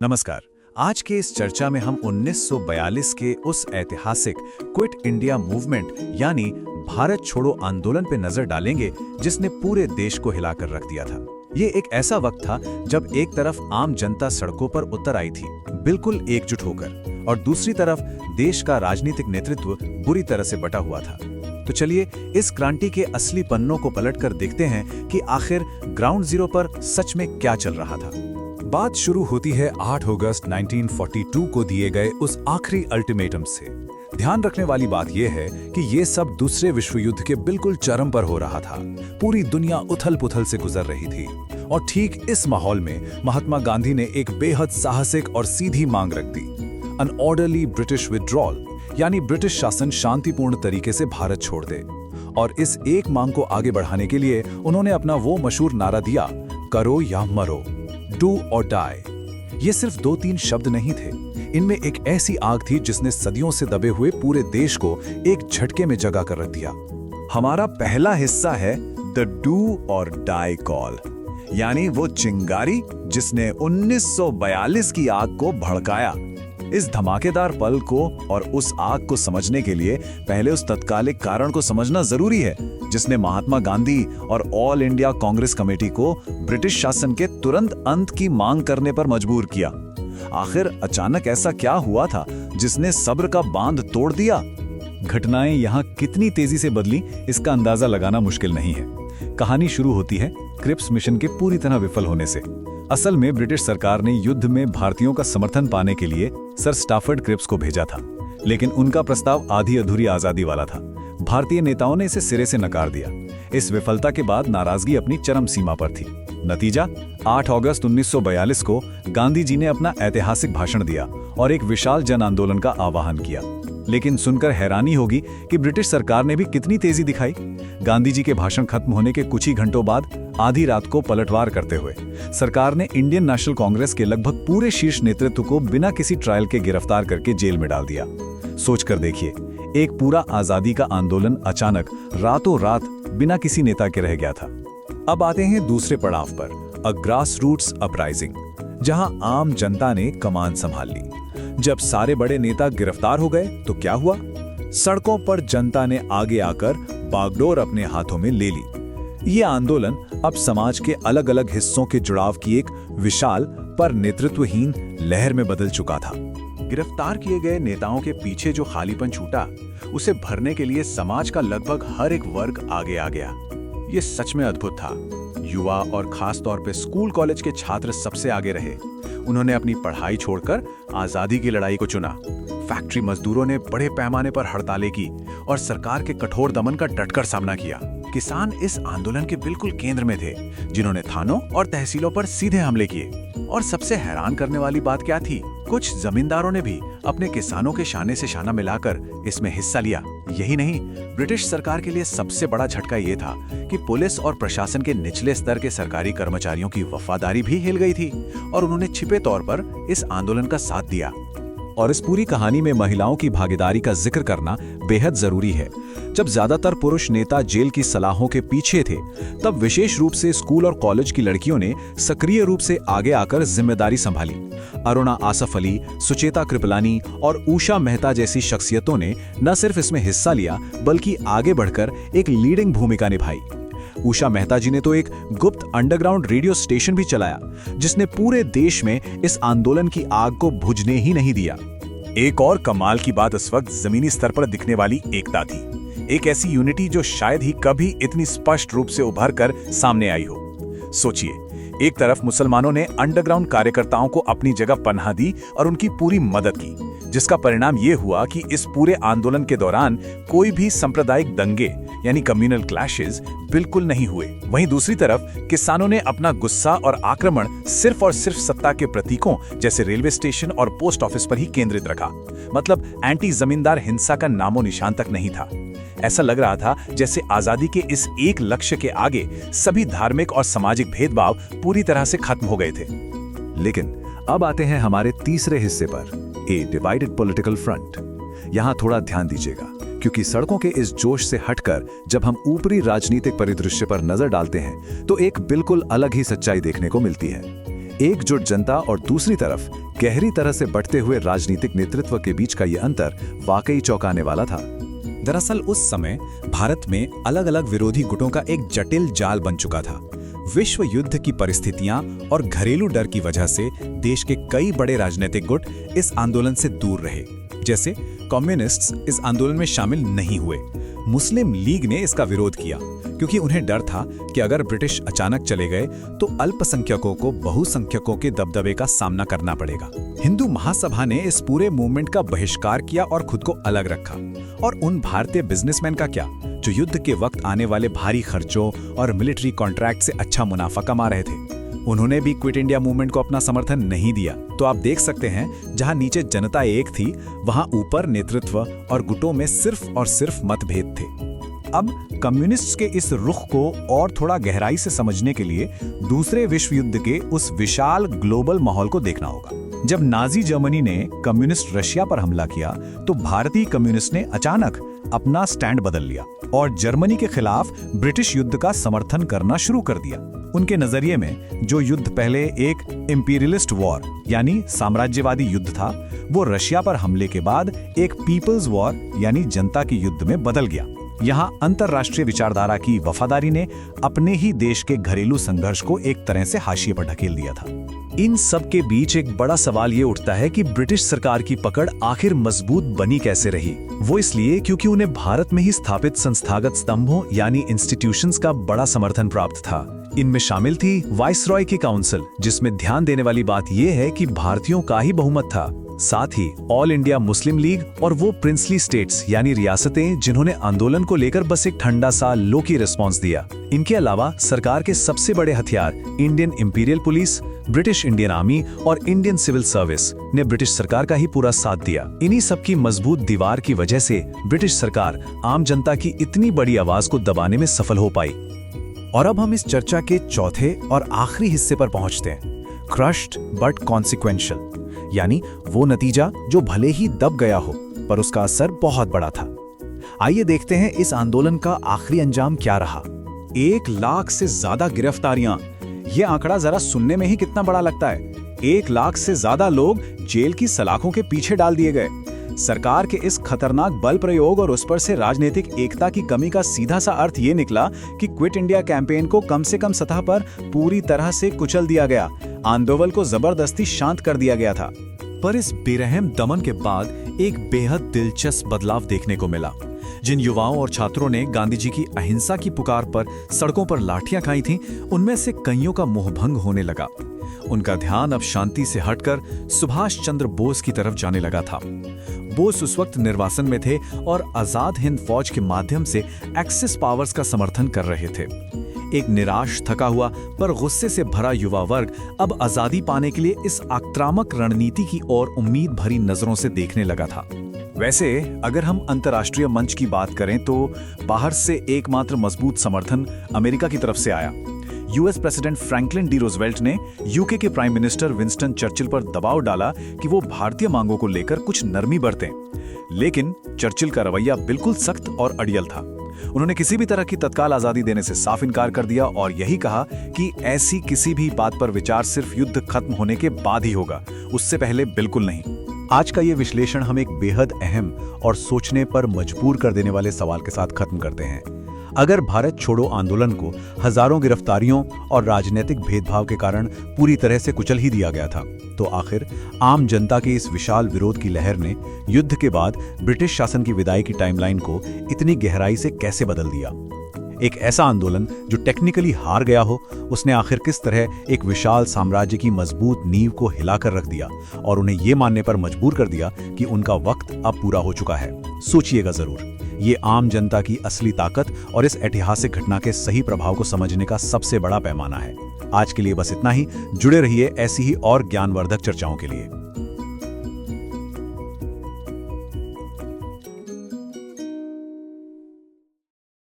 नमस्कार। आज के इस चर्चा में हम 1942 के उस ऐतिहासिक क्विट इंडिया मूवमेंट यानी भारत छोड़ो आंदोलन पे नजर डालेंगे जिसने पूरे देश को हिलाकर रख दिया था। ये एक ऐसा वक्त था जब एक तरफ आम जनता सड़कों पर उतर आई थी, बिल्कुल एकजुट होकर, और दूसरी तरफ देश का राजनीतिक नेतृत्व बुरी तरह से बटा हुआ था। तो चलिए इस क्रांति के असली पन्नों को पलटकर देखते हैं कि आखिर ग्राउंड जीरो पर सच में क्या चल रहा था। बात शुरू होती है 8 अगस्त 1942 को दिए गए उस आखिरी अल्टीमेटम से। ध्यान रखने वाली बात यह है कि ये सब दूसरे विश्व युद्ध के बिल्कुल चरम पर हो रहा था। पूरी दुनिया उथल-पुथल से गुजर रही थी और ठीक इस माहौल में महात्मा गांधी ने एक बेहद साहसिक और सीधी मांग रख दी, एन ऑर्डरली ब्रिटिश विथड्रॉल, यानी ब्रिटिश शासन शांतिपूर्ण तरीके से भारत छोड़ दे। और इस एक मांग को आगे बढ़ाने के लिए उन्होंने अपना वो मशहूर नारा दिया, करो या मरो, डू और डाई। ये सिर्फ 2-3 शब्द नहीं थे, इनमें एक ऐसी आग थी जिसने सदियों से दबे हुए पूरे देश को एक झटके में जगा कर रख दिया। हमारा पहला हिस्सा है द डू और डाई कॉल, यानी वो चिंगारी जिसने 1942 की आग को भड़काया। इस धमाकेदार पल को और उस आग को समझने के लिए पहले उस तत्कालिक कारण को समझना जरूरी है जिसने महात्मा गांधी और ऑल इंडिया कांग्रेस कमेटी को ब्रिटिश शासन के तुरंत अंत की मांग करने पर मजबूर किया। आखिर अचानक ऐसा क्या हुआ था जिसने सब्र का बांध तोड़ दिया? घटनाएं यहाँ कितनी तेजी से बदली इसका अंदाजा लगाना मुश्किल नहीं है। कहानी शुरू होती है क्रिप्स मिशन के पूरी तरह विफल होने से। असल में ब्रिटिश सरकार ने युद्ध में भारतीयों का समर्थन पाने के लिए सर स्टाफर्ड क्रिप्स को भेजा था, लेकिन उनका प्रस्ताव आधी अधूरी आजादी वाला था। भारतीय नेताओं ने इसे सिरे से नकार दिया। इस विफलता के बाद नाराजगी अपनी चरम सीमा पर थी। नतीजा 8 अगस्त 1942 को गांधी जी ने अपना ऐतिहासिक भाषण दिया और एक विशाल जन आंदोलन का आह्वान किया। लेकिन सुनकर हैरानी होगी कि ब्रिटिश सरकार ने भी कितनी तेजी दिखाई। गांधी जी के भाषण खत्म होने के कुछ ही घंटों बाद आधी रात को पलटवार करते हुए सरकार ने इंडियन नेशनल कांग्रेस के लगभग पूरे शीर्ष नेतृत्व को बिना किसी ट्रायल के गिरफ्तार करके जेल में डाल दिया। सोचकर देखिए, एक पूरा आजादी का आंदोलन अचानक रातों रात बिना किसी नेता के रह गया था। अब आते हैं दूसरे पड़ाव पर, अ ग्रास रूट्स अपराइजिंग, जहां आम जनता ने कमान संभाल ली। जब सारे बड़े नेता गिरफ्तार हो गए तो क्या हुआ? सड़कों पर जनता ने आगे आकर बागडोर अपने हाथों में ले ली। ये आंदोलन अब समाज के अलग अलग हिस्सों के जुड़ाव की एक विशाल पर नेतृत्वहीन लहर में बदल चुका था। गिरफ्तार किए गए नेताओं के पीछे जो खालीपन छूटा, उसे भरने के लिए समाज का लगभग हर एक वर्ग आगे आ गया। ये सच में अद्भुत था। युवा और खास तौर पे स्कूल कॉलेज के छात्र सबसे आगे रहे। उन्होंने अपनी पढ़ाई छोड़कर आजादी की लड़ाई को चुना। फैक्ट्री मजदूरों ने बड़े पैमाने पर हड़तालें की और सरकार के कठोर दमन का डटकर सामना किया। किसान इस आंदोलन के बिल्कुल केंद्र में थे, जिन्होंने थानों और तहसीलों पर सीधे हमले किए। और सबसे हैरान करने वाली बात क्या थी? कुछ जमींदारों ने भी अपने किसानों के शाने से शाना मिलाकर इसमें हिस्सा लिया। यही नहीं, ब्रिटिश सरकार के लिए सबसे बड़ा झटका ये था कि पुलिस और प्रशासन के निचले स्तर के सरकारी कर्मचारियों की वफादारी भी हिल गई थी और उन्होंने छिपे तौर पर इस आंदोलन का साथ दिया। और इस पूरी कहानी में महिलाओं की भागीदारी का जिक्र करना बेहद जरूरी है। जब ज्यादातर पुरुष नेता जेल की सलाहों के पीछे थे, तब विशेष रूप से स्कूल और कॉलेज की लड़कियों ने सक्रिय रूप से आगे आकर जिम्मेदारी संभाली। अरुणा आसफ अली, सुचेता कृपलानी और उषा मेहता जैसी शख्सियतों ने न सिर्फ इसमें हिस्सा लिया, बल्कि आगे बढ़कर एक लीडिंग भूमिका निभाई। उषा मेहता जी ने तो एक गुप्त अंडरग्राउंड रेडियो स्टेशन भी चलाया, जिसने पूरे देश में इस आंदोलन की आग को बुझने ही नहीं दिया। एक और कमाल की बात उस वक्त जमीनी स्तर पर दिखने वाली एकता थी। एक ऐसी यूनिटी जो शायद ही कभी इतनी स्पष्ट रूप से उभर कर सामने आई हो। सोचिए, एक तरफ मुसलमानों ने अंडरग्राउंड कार्यकर्ताओं को अपनी जगह पनाह दी और उनकी पूरी मदद की, जिसका परिणाम ये हुआ कि इस पूरे आंदोलन के दौरान कोई भी सांप्रदायिक दंगे यानी कम्युनल क्लैशेस बिल्कुल नहीं हुए। वहीं दूसरी तरफ किसानों ने अपना गुस्सा और आक्रमण सिर्फ और सिर्फ सत्ता के प्रतीकों जैसे रेलवे स्टेशन और पोस्ट ऑफिस पर ही केंद्रित रखा। मतलब एंटी जमींदार हिंसा का नामो निशान तक नहीं था। ऐसा लग रहा था जैसे आजादी के इस एक लक्ष्य के आगे सभी धार्मिक और सामाजिक भेदभाव पूरी तरह से खत्म हो गए थे। लेकिन अब आते हैं हमारे तीसरे हिस्से पर, ए डिवाइडेड पॉलिटिकल फ्रंट। यहाँ थोड़ा ध्यान दीजिएगा, क्योंकि सड़कों के इस जोश से हटकर जब हम ऊपरी राजनीतिक परिदृश्य पर नजर डालते हैं तो एक बिल्कुल अलग ही सच्चाई देखने को मिलती है। एकजुट जनता और दूसरी तरफ गहरी तरह से बढ़ते हुए राजनीतिक नेतृत्व के बीच का ये अंतर वाकई चौंकाने वाला था। दरअसल उस समय भारत में अलग अलग विरोधी गुटों का एक जटिल जाल बन चुका था। विश्व युद्ध की परिस्थितियां और घरेलू डर की वजह से देश के कई बड़े राजनीतिक गुट इस आंदोलन से दूर रहे। जैसे कम्युनिस्ट्स इस आंदोलन में शामिल नहीं हुए। मुस्लिम लीग ने इसका विरोध किया क्योंकि उन्हें डर था कि अगर ब्रिटिश अचानक चले गए तो अल्पसंख्यकों को बहुसंख्यकों के दबदबे का सामना करना पड़ेगा। हिंदू महासभा ने इस पूरे मूवमेंट का बहिष्कार किया और खुद को अलग रखा। और उन भारतीय बिजनेसमैन का क्या, जो युद्ध के वक्त आने वाले भारी खर्चों और मिलिट्री कॉन्ट्रैक्ट से अच्छा मुनाफा कमा रहे थे? उन्होंने भी क्विट इंडिया मूवमेंट को अपना समर्थन नहीं दिया। तो आप देख सकते हैं, जहां नीचे जनता एक थी, वहां ऊपर नेतृत्व और गुटों में सिर्फ और सिर्फ मतभेद थे। अब कम्युनिस्ट्स के इस रुख को और थोड़ा गहराई से समझने के लिए दूसरे विश्व युद्ध के उस विशाल ग्लोबल माहौल को देखना होगा। जब नाजी जर्मनी ने कम्युनिस्ट रशिया पर हमला किया तो भारतीय कम्युनिस्ट ने अचानक अपना स्टैंड बदल लिया और जर्मनी के खिलाफ ब्रिटिश युद्ध का समर्थन करना शुरू कर दिया। उनके नजरिए में जो युद्ध पहले एक इंपीरियलिस्ट वॉर यानी साम्राज्यवादी युद्ध था, वो रशिया पर हमले के बाद एक पीपल्स वॉर यानी जनता के युद्ध में बदल गया। यहाँ अंतरराष्ट्रीय विचारधारा की वफादारी ने अपने ही देश के घरेलू संघर्ष को एक तरह से हाशिए पर ढकेल दिया था। इन सब के बीच एक बड़ा सवाल ये उठता है कि ब्रिटिश सरकार की पकड़ आखिर मजबूत बनी कैसे रही। वो इसलिए क्योंकि उन्हें भारत में ही स्थापित संस्थागत स्तंभों यानी इंस्टीट्यूशंस का बड़ा समर्थन प्राप्त था। इनमें शामिल थी वाइसरॉय की काउंसिल, जिसमें ध्यान देने वाली बात यह है कि भारतीयों का ही बहुमत था। साथ ही ऑल इंडिया मुस्लिम लीग और वो प्रिंसली स्टेट्स यानी रियासतें जिन्होंने आंदोलन को लेकर बस एक ठंडा सा लोकी रिस्पॉन्स दिया। इनके अलावा सरकार के सबसे बड़े हथियार Indian imperial police, British Indian army और इंडियन सिविल सर्विस ने ब्रिटिश सरकार का ही पूरा साथ दिया। इन्हीं सबकी मजबूत दीवार की वजह से ब्रिटिश सरकार आम जनता की इतनी बड़ी आवाज को दबाने में सफल हो पाई। और अब हम इस चर्चा के चौथे और आखिरी हिस्से पर पहुंचते हैं, क्रश्ड बट कॉन्सिक्वेंशियल, यानी वो नतीजा जो भले ही दब गया हो पर उसका असर बहुत बड़ा था। आइए देखते हैं इस आंदोलन का आखिरी अंजाम क्या रहा। 1 लाख से ज्यादा गिरफ्तारियां, ये आंकड़ा जरा सुनने में ही कितना बड़ा लगता है। 1 लाख से ज्यादा लोग जेल की सलाखों के पीछे डाल दिए गए। सरकार के इस खतरनाक बल प्रयोग और उस पर से राजनीतिक एकता की कमी का सीधा सा अर्थ ये निकला कि क्विट इंडिया कैंपेन को कम से कम सतह पर पूरी तरह से कुचल दिया गया। आंदोलन को जबरदस्ती शांत कर दिया गया था। पर इस बेरहम दमन के बाद एक बेहद दिलचस्प बदलाव देखने को मिला। जिन युवाओं और छात्रों ने गांधी जी की अहिंसा की पुकार पर सड़कों पर लाठियां खाई थीं, उनमें से कईयों का मोहभंग होने लगा। उनका ध्यान अब शांति से हटकर सुभाष चंद्र बोस की तरफ जाने लगा था। बोस उस वक्त निर्वासन में थे और आजाद हिंद फौज के माध्यम से एक्सिस पावर्स का समर्थन कर रहे थे। एक निराश, थका हुआ पर गुस्से से भरा युवा वर्ग अब आजादी पाने के लिए इस आक्रामक रणनीति की ओर उम्मीद भरी नजरों से देखने लगा था। वैसे अगर हम अंतर्राष्ट्रीय मंच की बात करें तो बाहर से एकमात्र मजबूत समर्थन अमेरिका की तरफ से आया। US president Franklin D Roosevelt ने यूके के प्राइम मिनिस्टर विंस्टन चर्चिल पर दबाव डाला कि वो भारतीय मांगों को लेकर कुछ नरमी बरतें। लेकिन चर्चिल का रवैया बिल्कुल सख्त और अड़ियल था। उन्होंने किसी भी तरह की तत्काल आजादी देने से साफ इनकार कर दिया और यही कहा कि ऐसी किसी भी बात पर विचार सिर्फ युद्ध खत्म होने के बाद ही होगा, उससे पहले बिल्कुल नहीं। आज का ये विश्लेषण हम एक बेहद अहम और सोचने पर मजबूर कर देने वाले सवाल के साथ खत्म करते हैं। अगर भारत छोड़ो आंदोलन को हजारों गिरफ्तारियों और राजनीतिक भेदभाव के कारण पूरी तरह से कुचल ही दिया गया था, तो आखिर आम जनता के इस विशाल विरोध की लहर ने युद्ध के बाद ब्रिटिश शासन की विदाई की टाइमलाइन को इतनी गहराई से कैसे बदल दिया? एक ऐसा आंदोलन जो टेक्निकली हार गया हो, उसने आखिर किस तरह एक विशाल साम्राज्य की मजबूत नींव को हिलाकर रख दिया और उन्हें ये मानने पर मजबूर कर दिया कि उनका वक्त अब पूरा हो चुका है। सोचिएगा जरूर। ये आम जनता की असली ताकत और इस ऐतिहासिक घटना के सही प्रभाव को समझने का सबसे बड़ा पैमाना है। आज के लिए बस इतना ही। जुड़े रहिए ऐसी ही और ज्ञानवर्धक चर्चाओं के लिए।